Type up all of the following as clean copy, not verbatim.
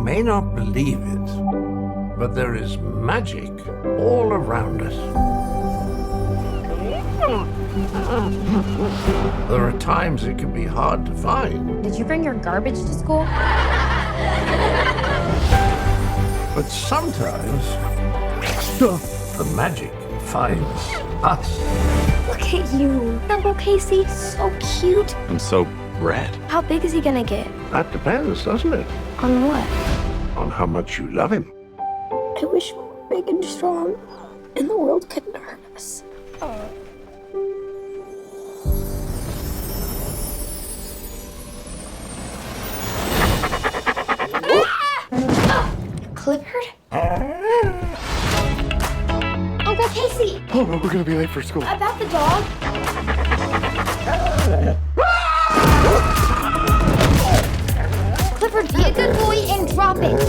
may not believe it, but there is magic all around us. There are times it can be hard to find. Did you bring your garbage to school? But sometimes, the magic finds us. Look at you. Uncle Casey, so cute. I'm so red. How big is he gonna get? That depends, doesn't it? On what? On how much you love him. I wish we were big and strong, and the world couldn't hurt us. Clifford? Uncle Casey! Oh, no, we're gonna be late for school. About the dog? Clifford, be a good boy and drop it.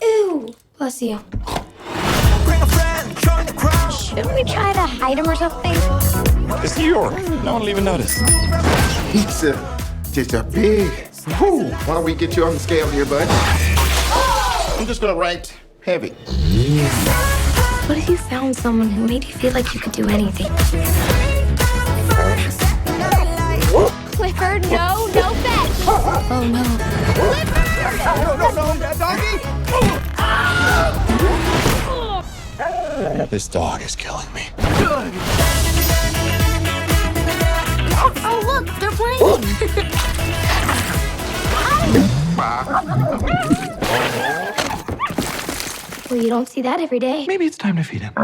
Ew. Bless you. Shouldn't we try to hide him or something? It's New York. No one will even notice. Pizza. Just a big. Whew. Why don't we get you on the scale here, bud? I'm just gonna write heavy. What if you found someone who made you feel like you could do anything? Clifford, no fetch! Oh no. Doggy! This dog is killing me. Oh look, they're playing! Well, you don't see that every day. Maybe it's time to feed him.